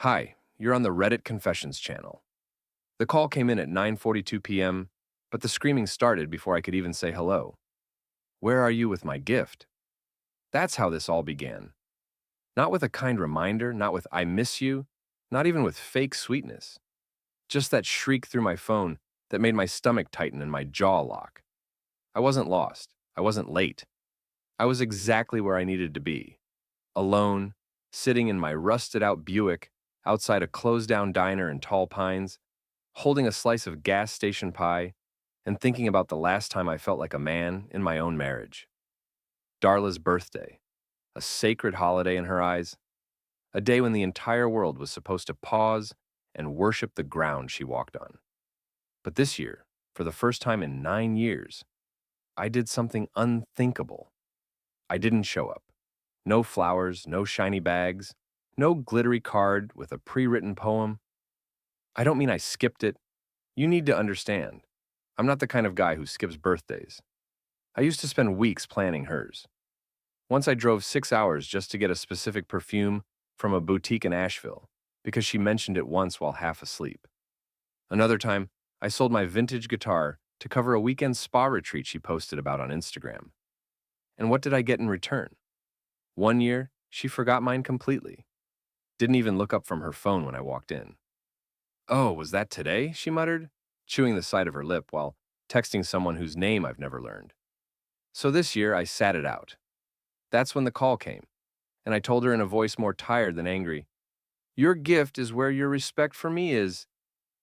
Hi, you're on the Reddit Confessions channel. The call came in at 9:42 p.m., but the screaming started before I could even say hello. Where are you with my gift? That's how this all began. Not with a kind reminder, not with I miss you, not even with fake sweetness. Just that shriek through my phone that made my stomach tighten and my jaw lock. I wasn't lost. I wasn't late. I was exactly where I needed to be. Alone, sitting in my rusted out Buick outside a closed down diner in Tall Pines, holding a slice of gas station pie, and thinking about the last time I felt like a man in my own marriage. Darla's birthday, a sacred holiday in her eyes, a day when the entire world was supposed to pause and worship the ground she walked on. But this year, for the first time in 9 years, I did something unthinkable. I didn't show up. No flowers, no shiny bags, no glittery card with a pre-written poem. I don't mean I skipped it. You need to understand. I'm not the kind of guy who skips birthdays. I used to spend weeks planning hers. Once I drove 6 hours just to get a specific perfume from a boutique in Asheville because she mentioned it once while half asleep. Another time, I sold my vintage guitar to cover a weekend spa retreat she posted about on Instagram. And what did I get in return? One year, she forgot mine completely. Didn't even look up from her phone when I walked in. Oh, was that today? She muttered, chewing the side of her lip while texting someone whose name I've never learned. So this year, I sat it out. That's when the call came, and I told her in a voice more tired than angry, "Your gift is where your respect for me is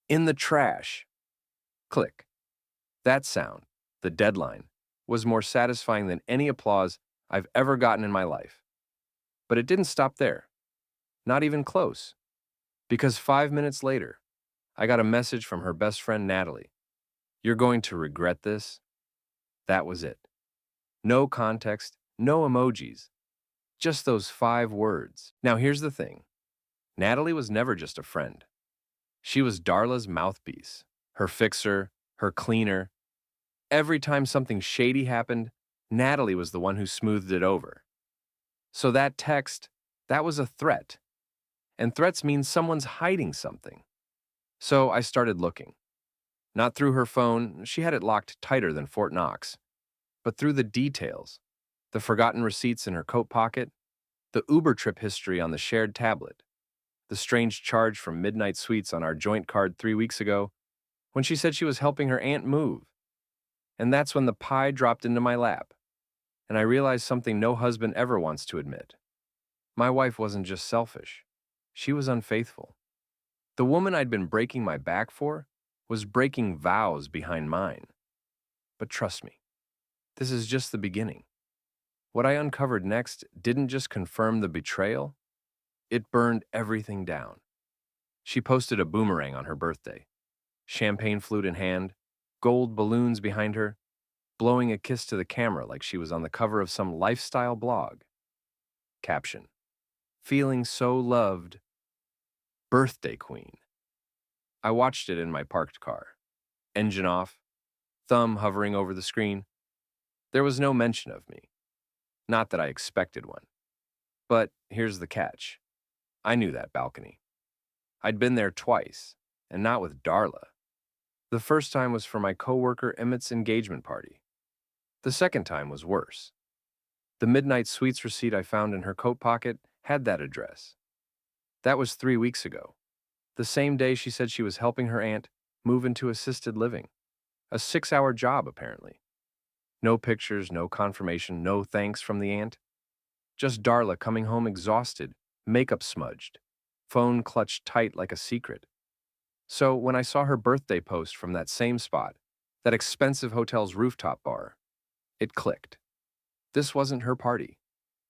in the trash." Click. That sound, the deadline, was more satisfying than any applause I've ever gotten in my life. But it didn't stop there. Not even close. Because 5 minutes later, I got a message from her best friend Natalie. "You're going to regret this." That was it. No context, no emojis, just those 5 words. Now here's the thing. Natalie was never just a friend. She was Darla's mouthpiece, her fixer, her cleaner. Every time something shady happened, Natalie was the one who smoothed it over. So that text, that was a threat. And threats mean someone's hiding something. So I started looking. Not through her phone, she had it locked tighter than Fort Knox, but through the details, the forgotten receipts in her coat pocket, the Uber trip history on the shared tablet, the strange charge from Midnight Sweets on our joint card 3 weeks ago when she said she was helping her aunt move. And that's when the pie dropped into my lap, and I realized something no husband ever wants to admit. My wife wasn't just selfish, she was unfaithful. The woman I'd been breaking my back for was breaking vows behind mine. But trust me, this is just the beginning. What I uncovered next didn't just confirm the betrayal, it burned everything down. She posted a boomerang on her birthday, champagne flute in hand, gold balloons behind her, blowing a kiss to the camera like she was on the cover of some lifestyle blog. Caption: "Feeling so loved, birthday queen." I watched it in my parked car. Engine off, thumb hovering over the screen. There was no mention of me. Not that I expected one. But here's the catch. I knew that balcony. I'd been there twice, and not with Darla. The first time was for my coworker Emmett's engagement party. The second time was worse. The Midnight Sweets receipt I found in her coat pocket had that address. That was 3 weeks ago. The same day she said she was helping her aunt move into assisted living. A 6-hour job, apparently. No pictures, no confirmation, no thanks from the aunt. Just Darla coming home exhausted, makeup smudged, phone clutched tight like a secret. So when I saw her birthday post from that same spot, that expensive hotel's rooftop bar, it clicked. This wasn't her party.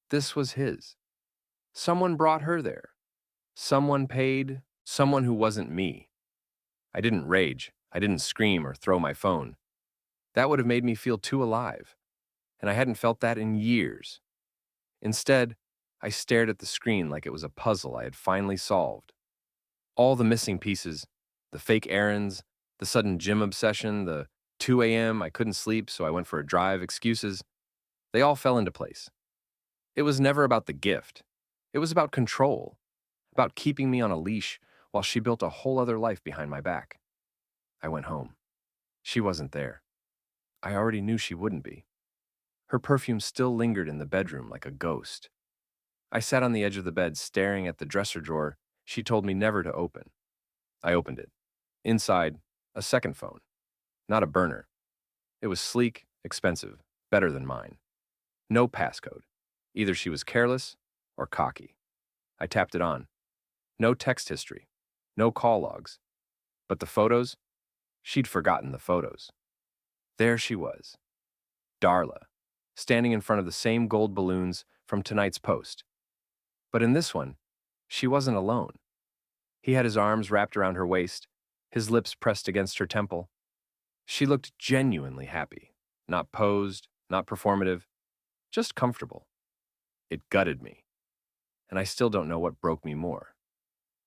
This was his. Someone brought her there. Someone paid, someone who wasn't me. I didn't rage. I didn't scream or throw my phone. That would have made me feel too alive, and I hadn't felt that in years. Instead, I stared at the screen like it was a puzzle I had finally solved. All the missing pieces, the fake errands, the sudden gym obsession, the 2 a.m. I couldn't sleep so I went for a drive excuses, they all fell into place. It was never about the gift. It was about control. about keeping me on a leash while she built a whole other life behind my back. I went home. She wasn't there. I already knew she wouldn't be. Her perfume still lingered in the bedroom like a ghost. I sat on the edge of the bed staring at the dresser drawer she told me never to open. I opened it. Inside, a second phone. Not a burner. It was sleek, expensive, better than mine. No passcode. Either she was careless or cocky. I tapped it on. No text history. No call logs. But the photos? She'd forgotten the photos. There she was. Darla, standing in front of the same gold balloons from tonight's post. But in this one, she wasn't alone. He had his arms wrapped around her waist, his lips pressed against her temple. She looked genuinely happy. Not posed, not performative, just comfortable. It gutted me. And I still don't know what broke me more.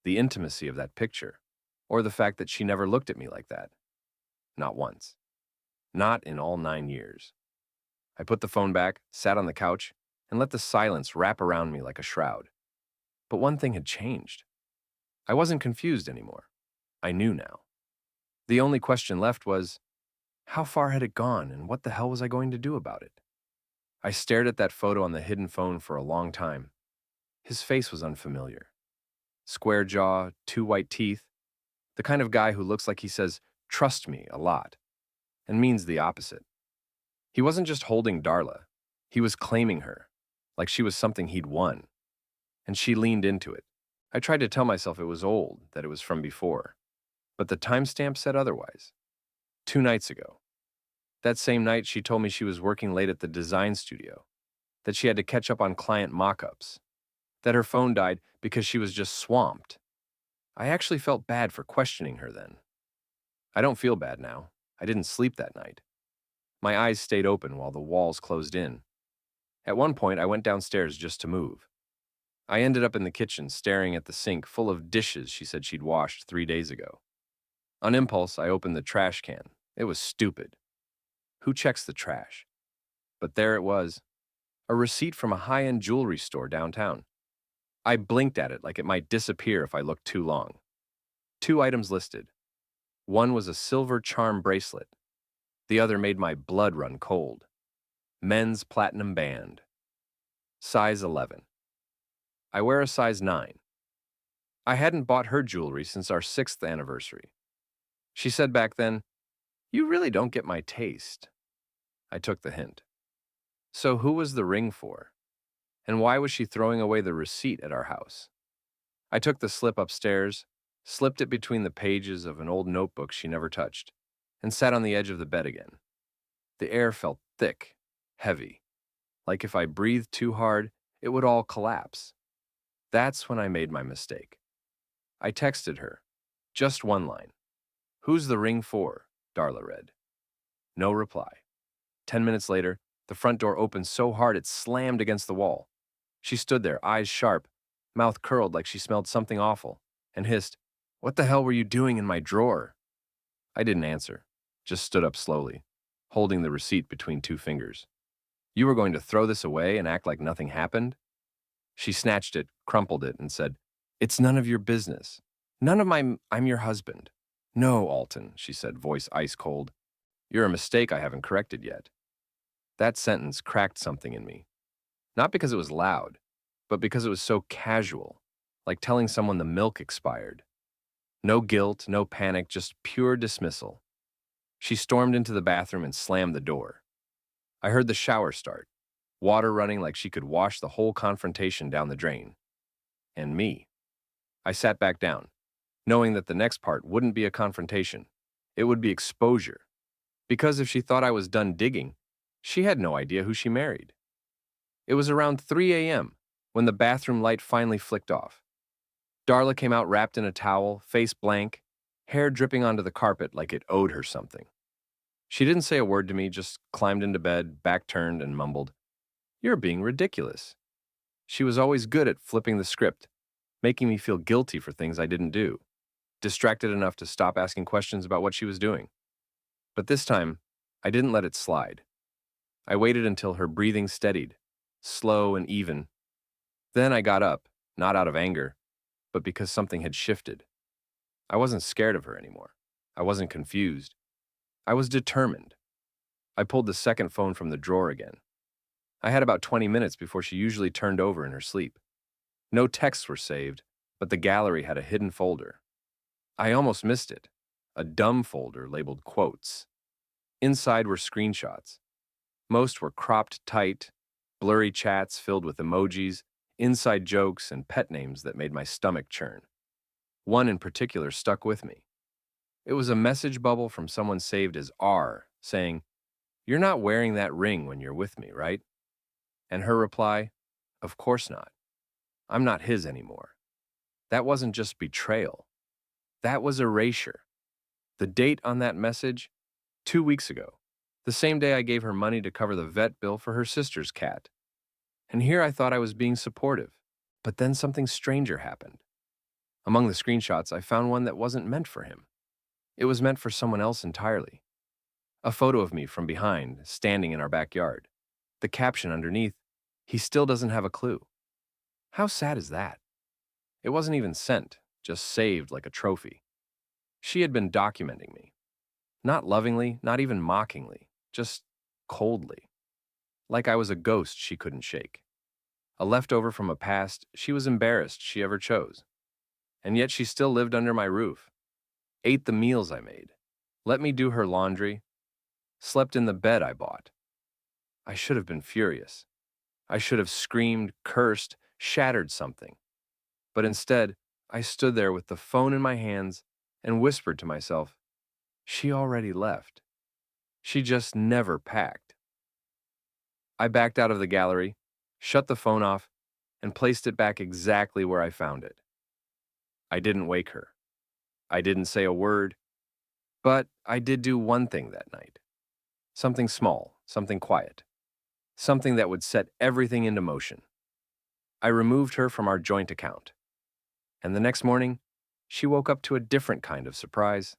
The intimacy of that picture, or the fact that she never looked at me like that. Not once. Not in all 9 years. I put the phone back, sat on the couch, and let the silence wrap around me like a shroud. But one thing had changed. I wasn't confused anymore. I knew now. The only question left was, how far had it gone and what the hell was I going to do about it? I stared at that photo on the hidden phone for a long time. His face was unfamiliar. Square jaw, 2 white teeth, the kind of guy who looks like he says, "Trust me," a lot, and means the opposite. He wasn't just holding Darla. He was claiming her, like she was something he'd won. And she leaned into it. I tried to tell myself it was old, that it was from before. But the timestamp said otherwise. 2 nights ago. That same night, she told me she was working late at the design studio, that she had to catch up on client mock-ups, that her phone died because she was just swamped. I actually felt bad for questioning her then. I don't feel bad now. I didn't sleep that night. My eyes stayed open while the walls closed in. At one point, I went downstairs just to move. I ended up in the kitchen staring at the sink full of dishes she said she'd washed 3 days ago. On impulse, I opened the trash can. It was stupid. Who checks the trash? But there it was, a receipt from a high-end jewelry store downtown. I blinked at it like it might disappear if I looked too long. 2 items listed. One was a silver charm bracelet. The other made my blood run cold. Men's platinum band. Size 11. I wear a size 9. I hadn't bought her jewelry since our 6th anniversary. She said back then, "You really don't get my taste." I took the hint. So who was the ring for? And why was she throwing away the receipt at our house? I took the slip upstairs, slipped it between the pages of an old notebook she never touched, and sat on the edge of the bed again. The air felt thick, heavy, like if I breathed too hard, it would all collapse. That's when I made my mistake. I texted her, just one line. "Who's the ring for?" Darla read. No reply. 10 minutes later, the front door opened so hard it slammed against the wall. She stood there, eyes sharp, mouth curled like she smelled something awful, and hissed, "What the hell were you doing in my drawer?" I didn't answer, just stood up slowly, holding the receipt between 2 fingers. "You were going to throw this away and act like nothing happened?" She snatched it, crumpled it, and said, "It's none of your business. I'm your husband." "No, Alton," she said, voice ice cold. "You're a mistake I haven't corrected yet." That sentence cracked something in me. Not because it was loud, but because it was so casual, like telling someone the milk expired. No guilt, no panic, just pure dismissal. She stormed into the bathroom and slammed the door. I heard the shower start, water running like she could wash the whole confrontation down the drain. And me. I sat back down, knowing that the next part wouldn't be a confrontation. It would be exposure. Because if she thought I was done digging, she had no idea who she married. It was around 3 a.m. when the bathroom light finally flicked off. Darla came out wrapped in a towel, face blank, hair dripping onto the carpet like it owed her something. She didn't say a word to me, just climbed into bed, back turned, and mumbled, "You're being ridiculous." She was always good at flipping the script, making me feel guilty for things I didn't do, distracted enough to stop asking questions about what she was doing. But this time, I didn't let it slide. I waited until her breathing steadied, slow and even. Then I got up, not out of anger, but because something had shifted. I wasn't scared of her anymore. I wasn't confused. I was determined. I pulled the second phone from the drawer again. I had about 20 minutes before she usually turned over in her sleep. No texts were saved, but the gallery had a hidden folder. I almost missed it. A dumb folder labeled quotes. Inside were screenshots. Most were cropped tight, blurry chats filled with emojis, inside jokes, and pet names that made my stomach churn. One in particular stuck with me. It was a message bubble from someone saved as R, saying, "You're not wearing that ring when you're with me, right?" And her reply, "Of course not. I'm not his anymore." That wasn't just betrayal. That was erasure. The date on that message? 2 weeks ago. The same day I gave her money to cover the vet bill for her sister's cat. And here I thought I was being supportive. But then something stranger happened. Among the screenshots, I found one that wasn't meant for him. It was meant for someone else entirely. A photo of me from behind, standing in our backyard. The caption underneath, "He still doesn't have a clue." How sad is that? It wasn't even sent, just saved like a trophy. She had been documenting me. Not lovingly, not even mockingly, just coldly. Like I was a ghost she couldn't shake. A leftover from a past she was embarrassed she ever chose. And yet she still lived under my roof, ate the meals I made, let me do her laundry, slept in the bed I bought. I should have been furious. I should have screamed, cursed, shattered something. But instead, I stood there with the phone in my hands and whispered to myself, she already left. She just never packed. I backed out of the gallery, shut the phone off, and placed it back exactly where I found it. I didn't wake her. I didn't say a word, but I did do one thing that night. Something small, something quiet, something that would set everything into motion. I removed her from our joint account. And the next morning, she woke up to a different kind of surprise.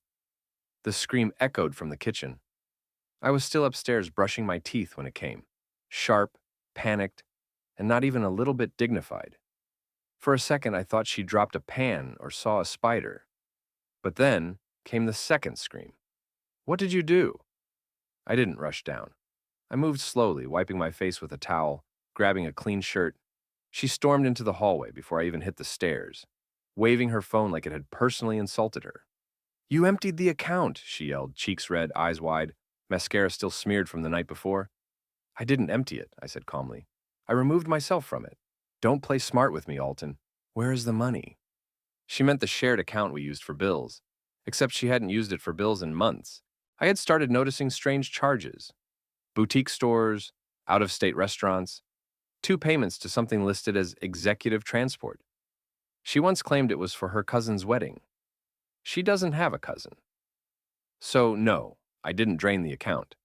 The scream echoed from the kitchen. I was still upstairs brushing my teeth when it came, sharp, panicked, and not even a little bit dignified. For a second, I thought she dropped a pan or saw a spider. But then came the second scream. "What did you do?" I didn't rush down. I moved slowly, wiping my face with a towel, grabbing a clean shirt. She stormed into the hallway before I even hit the stairs, waving her phone like it had personally insulted her. "You emptied the account," she yelled, cheeks red, eyes wide, mascara still smeared from the night before. "I didn't empty it," I said calmly. "I removed myself from it. Don't play smart with me, Alton. Where is the money?" She meant the shared account we used for bills, except she hadn't used it for bills in months. I had started noticing strange charges. Boutique stores, out-of-state restaurants, 2 payments to something listed as executive transport. She once claimed it was for her cousin's wedding. She doesn't have a cousin. So no, I didn't drain the account.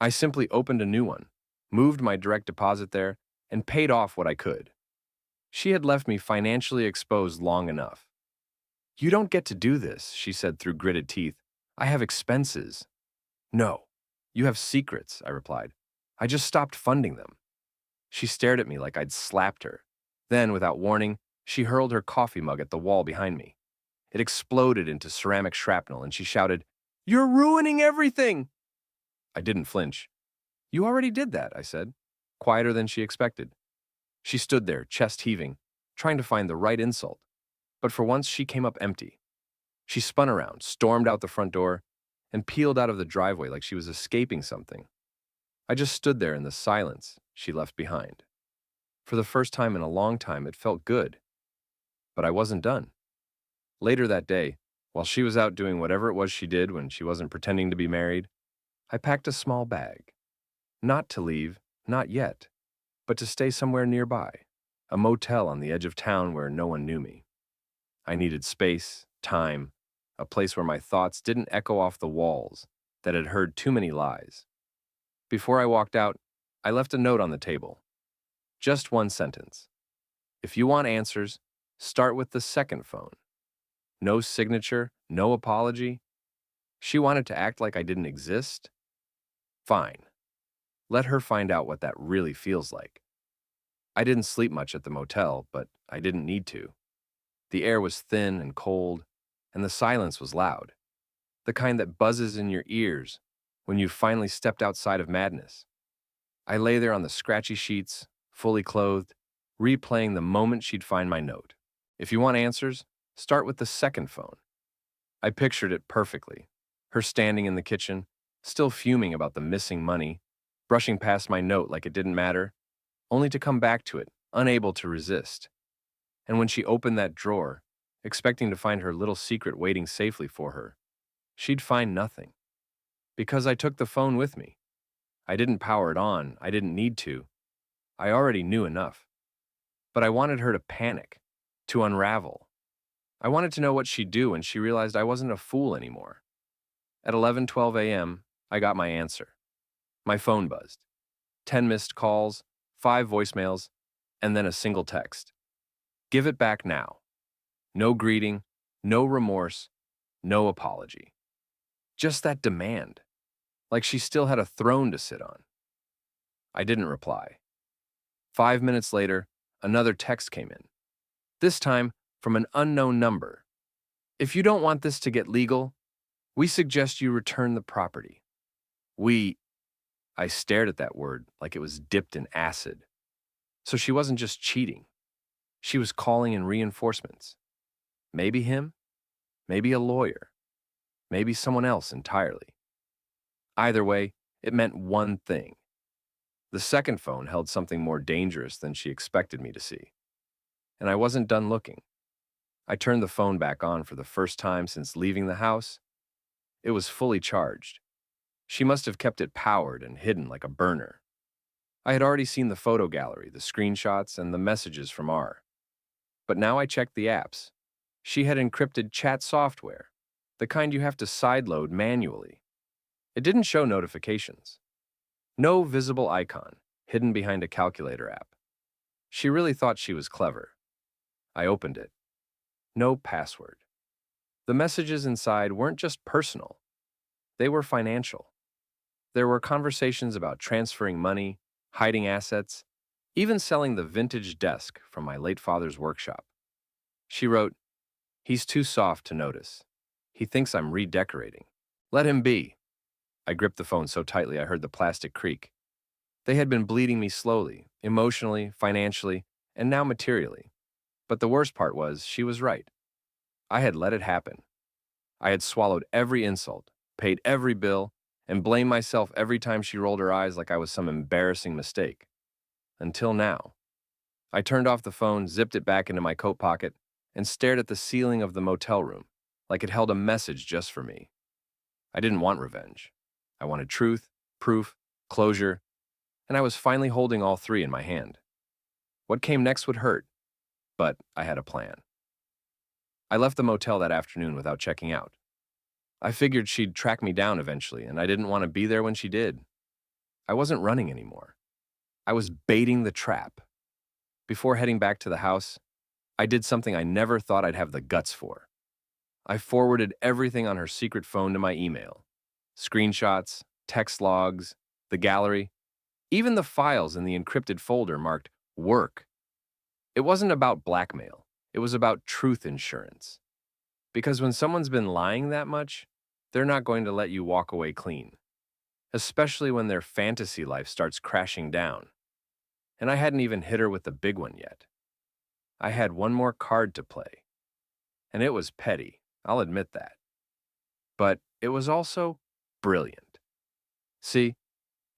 I simply opened a new one, moved my direct deposit there, and paid off what I could. She had left me financially exposed long enough. "You don't get to do this," she said through gritted teeth. "I have expenses." "No, you have secrets," I replied. "I just stopped funding them." She stared at me like I'd slapped her. Then, without warning, she hurled her coffee mug at the wall behind me. It exploded into ceramic shrapnel, and she shouted, "You're ruining everything!" I didn't flinch. "You already did that," I said, quieter than she expected. She stood there, chest heaving, trying to find the right insult. But for once, she came up empty. She spun around, stormed out the front door, and peeled out of the driveway like she was escaping something. I just stood there in the silence she left behind. For the first time in a long time, it felt good. But I wasn't done. Later that day, while she was out doing whatever it was she did when she wasn't pretending to be married, I packed a small bag. Not to leave, not yet, but to stay somewhere nearby, a motel on the edge of town where no one knew me. I needed space, time, a place where my thoughts didn't echo off the walls that had heard too many lies. Before I walked out, I left a note on the table. Just one sentence. If you want answers, start with the second phone. No signature, no apology. She wanted to act like I didn't exist? Fine. Let her find out what that really feels like. I didn't sleep much at the motel, but I didn't need to. The air was thin and cold, and the silence was loud, the kind that buzzes in your ears when you've finally stepped outside of madness. I lay there on the scratchy sheets, fully clothed, replaying the moment she'd find my note. If you want answers, start with the second phone. I pictured it perfectly. Her standing in the kitchen, still fuming about the missing money, brushing past my note like it didn't matter, only to come back to it, unable to resist. And when she opened that drawer, expecting to find her little secret waiting safely for her, she'd find nothing. Because I took the phone with me. I didn't power it on, I didn't need to. I already knew enough. But I wanted her to panic, to unravel. I wanted to know what she'd do when she realized I wasn't a fool anymore. At 11:12 a.m., I got my answer. My phone buzzed. 10 missed calls, 5 voicemails, and then a single text. Give it back now. No greeting, no remorse, no apology. Just that demand, like she still had a throne to sit on. I didn't reply. 5 minutes later, another text came in. This time from an unknown number. If you don't want this to get legal, we suggest you return the property. I stared at that word like it was dipped in acid. So she wasn't just cheating. She was calling in reinforcements. Maybe him, maybe a lawyer, maybe someone else entirely. Either way, it meant one thing. The second phone held something more dangerous than she expected me to see. And I wasn't done looking. I turned the phone back on for the first time since leaving the house. It was fully charged. She must have kept it powered and hidden like a burner. I had already seen the photo gallery, the screenshots, and the messages from R. But now I checked the apps. She had encrypted chat software, the kind you have to sideload manually. It didn't show notifications. No visible icon, hidden behind a calculator app. She really thought she was clever. I opened it. No password. The messages inside weren't just personal. They were financial. There were conversations about transferring money, hiding assets, even selling the vintage desk from my late father's workshop. She wrote, "He's too soft to notice. He thinks I'm redecorating. Let him be." I gripped the phone so tightly I heard the plastic creak. They had been bleeding me slowly, emotionally, financially, and now materially. But the worst part was, she was right. I had let it happen. I had swallowed every insult, paid every bill, and blamed myself every time she rolled her eyes like I was some embarrassing mistake. Until now. I turned off the phone, zipped it back into my coat pocket, and stared at the ceiling of the motel room, like it held a message just for me. I didn't want revenge. I wanted truth, proof, closure, and I was finally holding all three in my hand. What came next would hurt, but I had a plan. I left the motel that afternoon without checking out. I figured she'd track me down eventually, and I didn't want to be there when she did. I wasn't running anymore. I was baiting the trap. Before heading back to the house, I did something I never thought I'd have the guts for. I forwarded everything on her secret phone to my email. Screenshots, text logs, the gallery, even the files in the encrypted folder marked work. It wasn't about blackmail. It was about truth insurance. Because when someone's been lying that much, they're not going to let you walk away clean, especially when their fantasy life starts crashing down. And I hadn't even hit her with the big one yet. I had one more card to play. And it was petty, I'll admit that. But it was also brilliant. See,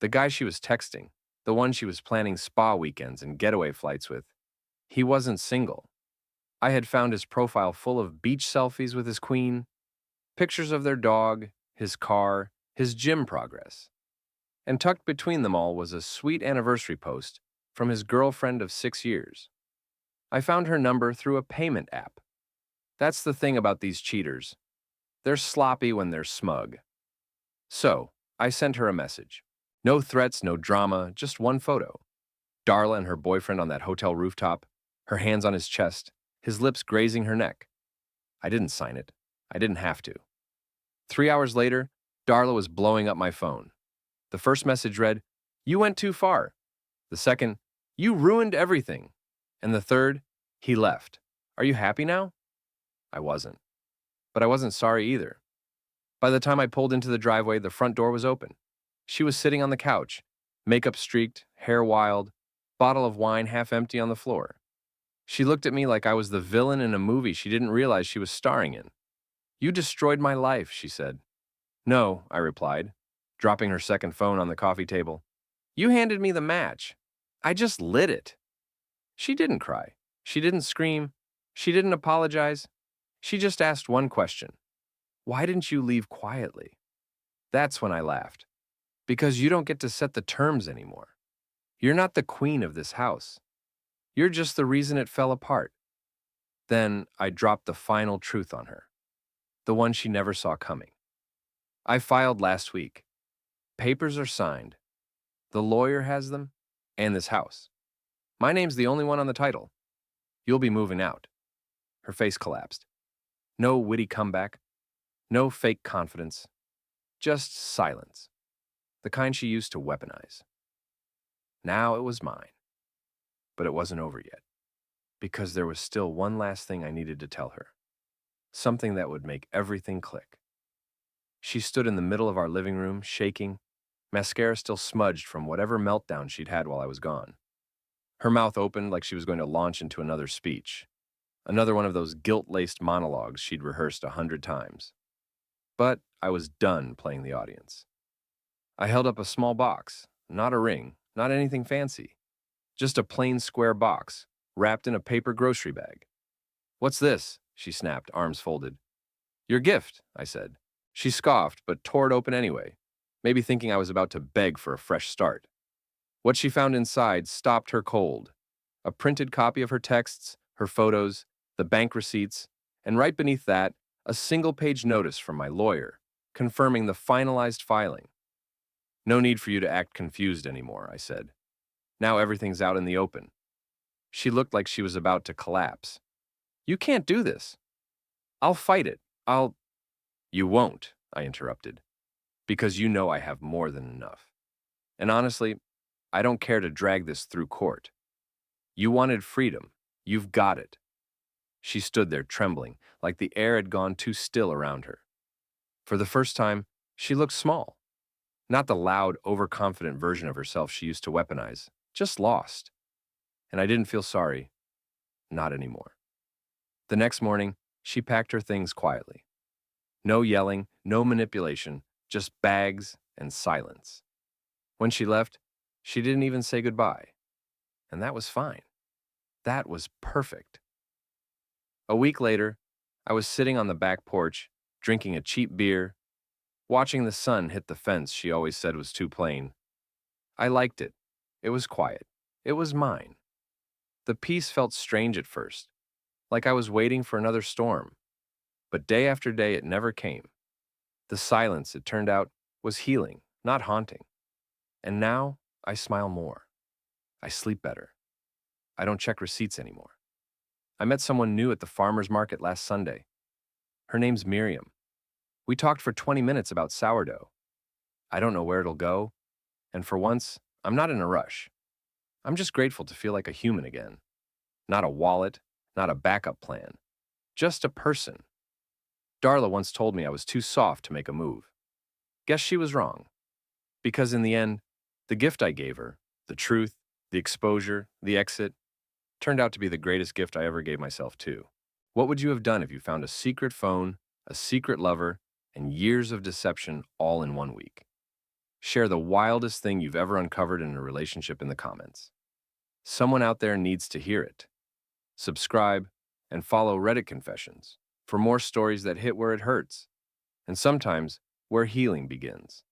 the guy she was texting, the one she was planning spa weekends and getaway flights with, he wasn't single. I had found his profile full of beach selfies with his queen, pictures of their dog, his car, his gym progress. And tucked between them all was a sweet anniversary post from his girlfriend of 6 years. I found her number through a payment app. That's the thing about these cheaters. They're sloppy when they're smug. So, I sent her a message. No threats, no drama, just one photo. Darla and her boyfriend on that hotel rooftop, her hands on his chest, his lips grazing her neck. I didn't sign it. I didn't have to. 3 hours later, Darla was blowing up my phone. The first message read, "You went too far." The second, "You ruined everything." And the third, "He left. Are you happy now?" I wasn't. But I wasn't sorry either. By the time I pulled into the driveway, the front door was open. She was sitting on the couch, makeup streaked, hair wild, bottle of wine half empty on the floor. She looked at me like I was the villain in a movie she didn't realize she was starring in. "You destroyed my life," she said. "No," I replied, dropping her second phone on the coffee table. "You handed me the match. I just lit it." She didn't cry. She didn't scream. She didn't apologize. She just asked one question. "Why didn't you leave quietly?" That's when I laughed. "Because you don't get to set the terms anymore. You're not the queen of this house. You're just the reason it fell apart." Then I dropped the final truth on her, the one she never saw coming. "I filed last week. Papers are signed. The lawyer has them, and this house. My name's the only one on the title. You'll be moving out." Her face collapsed. No witty comeback, no fake confidence, just silence, the kind she used to weaponize. Now it was mine, but it wasn't over yet, because there was still one last thing I needed to tell her, something that would make everything click. She stood in the middle of our living room, shaking, mascara still smudged from whatever meltdown she'd had while I was gone. Her mouth opened like she was going to launch into another speech, another one of those guilt-laced monologues she'd rehearsed 100 times. But I was done playing the audience. I held up a small box, not a ring, not anything fancy, just a plain square box, wrapped in a paper grocery bag. "What's this?" she snapped, arms folded. "Your gift," I said. She scoffed, but tore it open anyway, maybe thinking I was about to beg for a fresh start. What she found inside stopped her cold. A printed copy of her texts, her photos, the bank receipts, and right beneath that, a single-page notice from my lawyer, confirming the finalized filing. "No need for you to act confused anymore," I said. "Now everything's out in the open." She looked like she was about to collapse. "You can't do this. I'll fight it. You won't," I interrupted, "because you know I have more than enough. And honestly, I don't care to drag this through court. You wanted freedom. You've got it." She stood there trembling, like the air had gone too still around her. For the first time, she looked small. Not the loud, overconfident version of herself she used to weaponize, just lost. And I didn't feel sorry. Not anymore. The next morning, she packed her things quietly. No yelling, no manipulation, just bags and silence. When she left, she didn't even say goodbye. And that was fine. That was perfect. A week later, I was sitting on the back porch, drinking a cheap beer, watching the sun hit the fence she always said was too plain. I liked it. It was quiet. It was mine. The peace felt strange at first, like I was waiting for another storm. But day after day, it never came. The silence, it turned out, was healing, not haunting. And now, I smile more. I sleep better. I don't check receipts anymore. I met someone new at the farmer's market last Sunday. Her name's Miriam. We talked for 20 minutes about sourdough. I don't know where it'll go, and for once, I'm not in a rush. I'm just grateful to feel like a human again. Not a wallet, not a backup plan. Just a person. Darla once told me I was too soft to make a move. Guess she was wrong. Because in the end, the gift I gave her, the truth, the exposure, the exit, turned out to be the greatest gift I ever gave myself too. What would you have done if you found a secret phone, a secret lover, and years of deception all in 1 week? Share the wildest thing you've ever uncovered in a relationship in the comments. Someone out there needs to hear it. Subscribe and follow Reddit Confessions for more stories that hit where it hurts, and sometimes where healing begins.